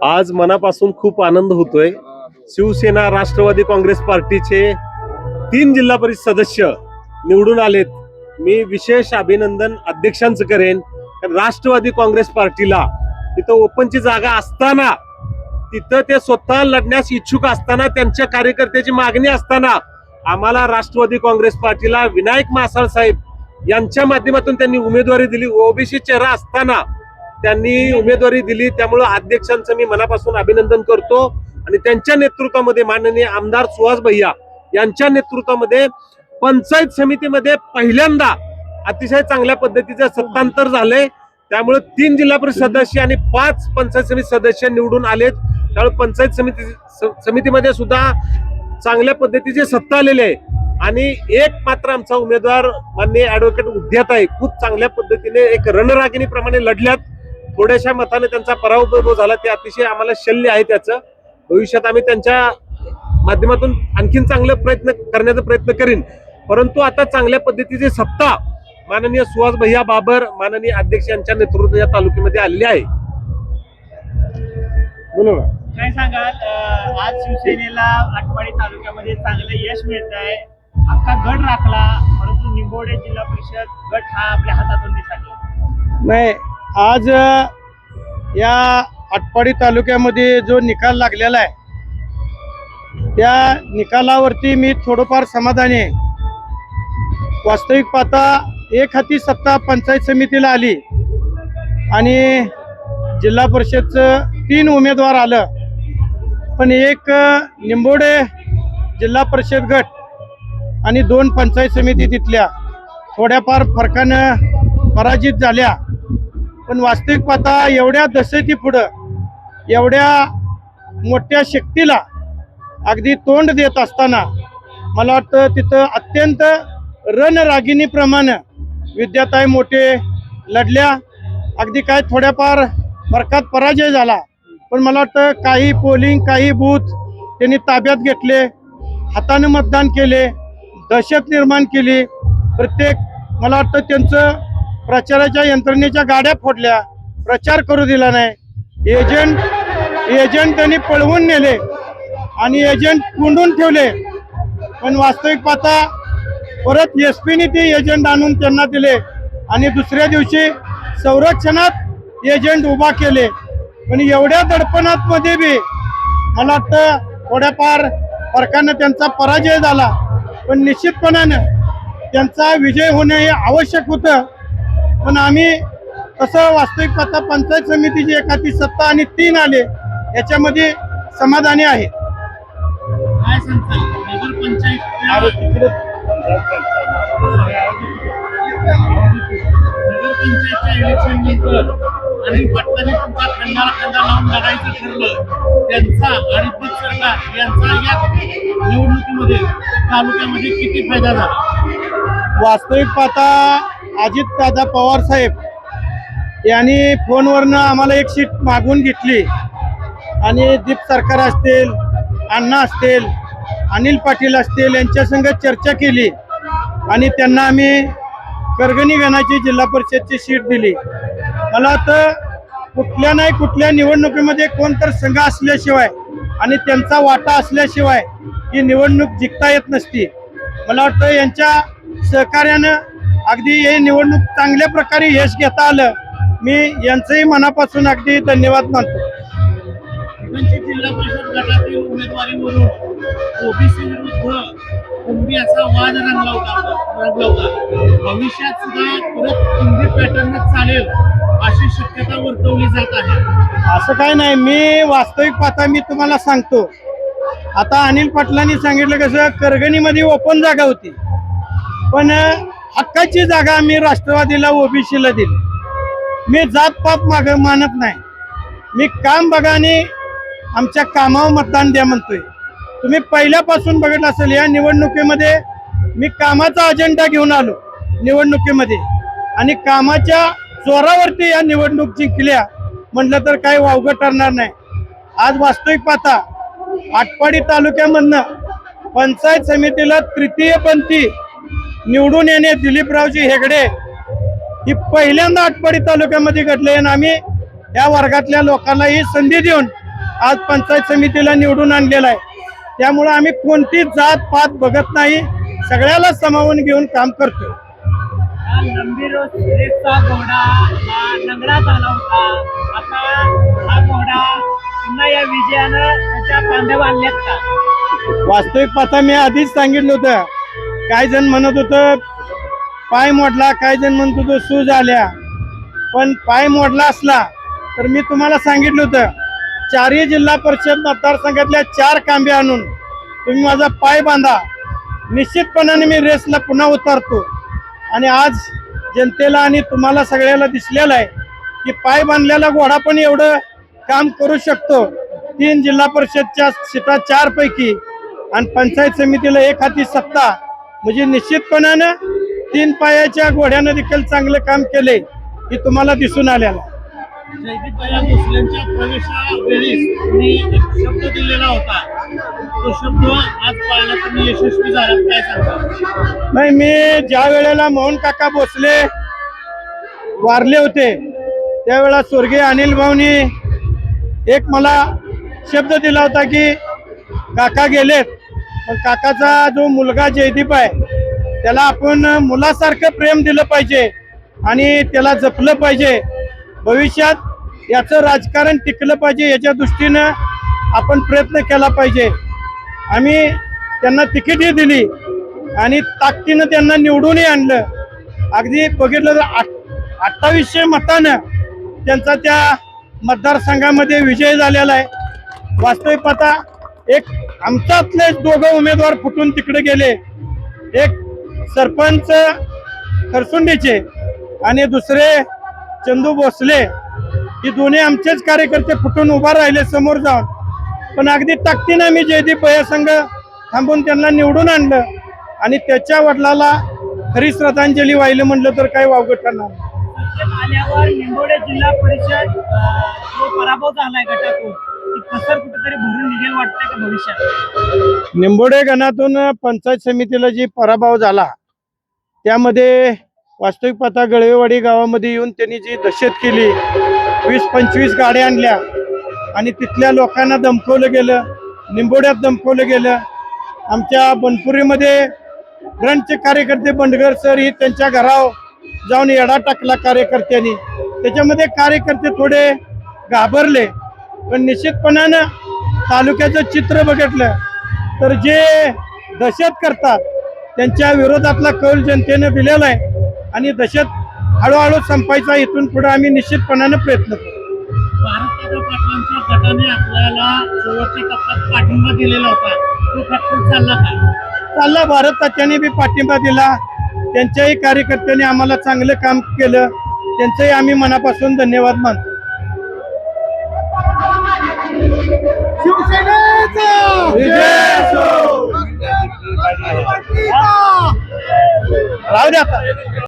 आज मनापासून खूप आनंद होतोय। शिवसेना राष्ट्रवादी काँग्रेस पार्टीचे 3 जिल्हा परिषद सदस्य निवडून आलेत। मी विशेष अभिनंदन अध्यक्षांचं करेन। राष्ट्रवादी काँग्रेस पार्टीला तिथं ओपनची जागा असताना, तिथं ते स्वतः लढण्यास इच्छुक असताना, त्यांच्या कार्यकर्त्याची मागणी असताना आम्हाला राष्ट्रवादी काँग्रेस पार्टीला विनायक मासाळ साहेब यांच्या माध्यमातून त्यांनी उमेदवारी दिली। ओबीसी चेहरा असताना त्यांनी उमेदवारी दिली। त्यामुळे अध्यक्षांचं मी मनापासून अभिनंदन करतो आणि त्यांच्या नेतृत्वामध्ये माननीय आमदार सुहास भैया यांच्या नेतृत्वामध्ये पंचायत समितीमध्ये पहिल्यांदा अतिशय चांगल्या पद्धतीचं सत्तांतर झालंय। त्यामुळे 3 जिल्हा परिषद सदस्य आणि 5 पंचायत समिती सदस्य निवडून आलेत। त्यामुळे पंचायत समितीमध्ये सुद्धा चांगल्या पद्धतीची सत्ता आलेली आहे आणि एक मात्र आमचा उमेदवार माननीय ऍडव्होकेट उद्याताई खूप चांगल्या पद्धतीने एक रणरागिणीप्रमाणे लढल्यात। थोड्याशा मताने त्यांचा पराभव झाला, ते अतिशय आम्हाला शल्य आहे। त्याचं भविष्यात आम्ही त्यांच्या माध्यमातून आणखीन चांगले प्रयत्न करण्याचा प्रयत्न करीन। परंतु आता चांगल्या पद्धतीची सत्ता माननीय सुहास भैया बाबर माननीय अध्यक्ष यांच्या नेतृत्वात या तालुक्यामध्ये आलेली आहे। बोला काय सांगाल, आज शिवसेनेला आटपाडी तालुक्यामध्ये चांगलं यश मिळत आहे। अख्खा गड राखला, परंतु निंबोडे जिल्हा परिषद गट हा आपल्या हातातून दिसला नाही। आज या आटपाडी तालुक्यामध्ये जो निकाल लागलेला आहे, त्या निकालावरती मी थोडंफार समाधानी आहे। वास्तविक पाहता एक हाती सत्ता पंचायत समितीला आली आणि जिल्हा परिषदचं 3 उमेदवार आलं, पण एक निंबोडे जिल्हा परिषद गट आणि 2 पंचायत समिती तिथल्या थोड्याफार फरकानं पराजित झाल्या। पण वास्तविक पाहता एवढ्या दशेती पुढं एवढ्या मोठ्या शक्तीला अगदी तोंड देत असताना मला वाटतं तिथं अत्यंत रणरागिणीप्रमाणे विद्याताई मोठे लढल्या। अगदी काय थोड्याफार फरकात पराजय झाला, पण मला वाटतं काही पोलिंग काही बूथ त्यांनी ताब्यात घेतले, हाताने मतदान केले, दहशत निर्माण केली। प्रत्येक मला वाटतं त्यांचं प्रचाराच्या यंत्रणेच्या गाड्या फोडल्या, प्रचार करू दिला नाही। एजंट त्यांनी पळवून नेले आणि एजंट कोंडून ठेवले। पण वास्तविक पाहता परत एसपीने ते एजंट आणून त्यांना दिले आणि दुसऱ्या दिवशी संरक्षणात एजंट उभा केले। पण एवढ्या दडपणात मध्ये बी मला वाटतं थोड्याफार फरकानं त्यांचा पराजय झाला, पण निश्चितपणानं त्यांचा विजय होणे हे आवश्यक होतं। पण आम्ही तसं वास्तविक पाहता पंचायत समितीची एखादी सत्ता आणि 3 आले याच्यामध्ये समाधानी आहे। काय सांगताल नगर पंचायतच्या इलेक्शन नंतर आणि पटकन तुमचा खंडा लावून लढायचं ठरलं, त्यांचा आणि पीक सरकार यांचा या निवडणुकीमध्ये तालुक्यामध्ये किती फायदा झाला? वास्तविक पाहता अजितदादा पवार साहेब यांनी फोनवरनं आम्हाला एक सीट मागून घेतली आणि दीप सरकार असतील, अण्णा असतील, अनिल पाटील असतील यांच्या संग चर्चा केली आणि त्यांना आम्ही करगणी गणाची जिल्हा परिषदची सीट दिली। मला वाटतं कुठल्या नाही कुठल्या निवडणुकीमध्ये कोणतर संघ असल्याशिवाय आणि त्यांचा वाटा असल्याशिवाय ही निवडणूक जिंकता येत नसती। मला वाटतं यांच्या सहकार्यानं अगदी हे निवडणूक चांगल्या प्रकारे यश घेता आलं। मी यांचंही मनापासून अगदी धन्यवाद मानतो। जिल्हा परिषद गटातील उमेदवारीवरून ओबीसी विरुद्ध कुंभी असा वाद रंगला होता। भविष्यात सुद्धा परत कुंभी पॅटर्नच चालेल अशी शक्यता वर्तवली जात आहे। असं काय नाही, मी वास्तविक पाहता मी तुम्हाला सांगतो। आता अनिल पाटलांनी सांगितलं कसं करगणीमध्ये ओपन जागा होती, पण हक्काची जागा आम्ही राष्ट्रवादीला ओबीसीला दिली। मी जातपात मानत नाही, मी काम बघा आणि आमच्या कामावर मतदान द्या म्हणतोय। तुम्ही पहिल्यापासून बघत असेल या निवडणुकीमध्ये मी कामाचा अजेंडा घेऊन आलो निवडणुकीमध्ये आणि कामाच्या जोरावरती या निवडणूक जिंकल्या म्हटलं तर काही वावगं ठरणार नाही। आज वास्तविक पाहता आटपाडी तालुक्यामधनं पंचायत समितीला तृतीयपंथी निवडून येणे दिलीपरावजी हेगडे ही पहिल्यांदा आटपाडी तालुक्यामध्ये घडले आणि आम्ही या वर्गातल्या लोकांना ही संधी देऊन आज पंचायत समितीला निवडून आणलेला आहे. त्यामुळे आम्ही कोणती जात पात बघत नाही, सगळ्याला सामावून घेऊन काम करतो. गंभीर रेसचा घोडा हा लंगडा झाला होता. आता हा घोडा पुन्हा या विजयानं त्याच्या कांदे बांधल्यात का? वास्तविक पाहता मी आधीच सांगितलं होतं, काय जण म्हणत होतं पाय मोडला, काय जण म्हणत होतं सूज आल्या. पण पाय मोडला असला तर मी तुम्हाला सांगितलं होतं, चारही जिल्हा परिषद मतदारसंघातल्या 4 कांबे आणून तुम्ही माझा पाय बांधा, निश्चितपणाने मी रेसला पुन्हा उतरतो. आणि आज जनतेला आणि तुम्हाला सगळ्याला दिसलेलं आहे की पाय बांधलेला घोडा पण एवढं काम करू शकतो. 3 जिल्हा परिषदच्या सीटा 4 पैकी आणि पंचायत समितीला 1 हाती सत्ता, म्हणजे निश्चितपणानं 3 पायाच्या घोड्यानं देखील चांगलं काम केले हे तुम्हाला दिसून आलेलं. जयदीप भोसलेंच्या प्रवेशावेळी तुम्ही एक शब्द दिलेला होता, तो शब्द आज पाळण्यात तुम्ही यशस्वी झालात, काय सांगा? नाही, मी ज्या वेळेला मोहन काका भोसले वारले होते त्यावेळेला स्वर्गीय अनिल भाऊनी एक मला शब्द दिला होता की काका गेलेत, पण काकाचा जो मुलगा जयदीप आहे त्याला आपण मुलासारखं प्रेम दिलं पाहिजे आणि त्याला जपलं पाहिजे. भविष्यात याचं राजकारण टिकलं पाहिजे, याच्या दृष्टीनं आपण प्रयत्न केला पाहिजे. आम्ही त्यांना तिकीटही दिली आणि ताकदीनं त्यांना निवडूनही आणलं. अगदी बघितलं तर 2800 मतानं त्यांचा त्या मतदारसंघामध्ये विजय झालेला आहे. वास्तविक पाहता एक आमच्यातले 2 उमेदवार फुटून तिकडे गेले, एक सरपंच खरसुंडीचे आणि दुसरे चंदू भोसले, ही दोन्ही आमचेच कार्यकर्ते फुटून उभा राहिले समोर जाऊन. पण अगदी ताकदीनं आम्ही जयदीप भैया संघ थांबून त्यांना निवडून आणलं आणि त्याच्या वडिलाला खरी श्रद्धांजली वाहिली म्हणलं तर काही वावगं ठरणार. आल्यावर निंबोडे जिल्हा परिषद जो पराभव झालाय गटातून, ती कसर कुठेतरी भरून निघेल वाटतंय का भविष्यात? निंबोडे गणातून पंचायत समितीला जी पराभव झाला त्यामध्ये वास्तविक पाहता गळवेवाडी गावामध्ये येऊन त्यांनी जी दहशत केली, 20-25 गाड्या आणल्या आणि तिथल्या लोकांना धमकवलं गेलं, निंबोड्यात धमकवलं गेलं. आमच्या बनपुरीमध्ये ब्रँचचे कार्यकर्ते बंडगर सर ही त्यांच्या घरावर जाऊन येडा टाकला कार्यकर्त्यांनी. त्याच्यामध्ये कार्यकर्ते थोडे घाबरले. पण निश्चितपणानं तालुक्याचं चित्र बघितलं तर जे दहशत करतात त्यांच्या विरोधातला कौल जनतेने दिलेला आहे आणि दहशत हळूहळू संपायचा इथून पुढे आम्ही निश्चितपणानं प्रयत्न करू. भारतदादा पाटलांच्या गटाने आपल्याला शेवटच्या टप्प्यात पाठिंबा दिलेला होता, तो फॅक्टर चालला का? चालला. भारत तात्याने बी पाठिंबा दिला, त्यांच्याही कार्यकर्त्यांनी आम्हाला चांगलं काम केलं, त्यांचंही आम्ही मनापासून धन्यवाद मानतो. राहू द्या आता.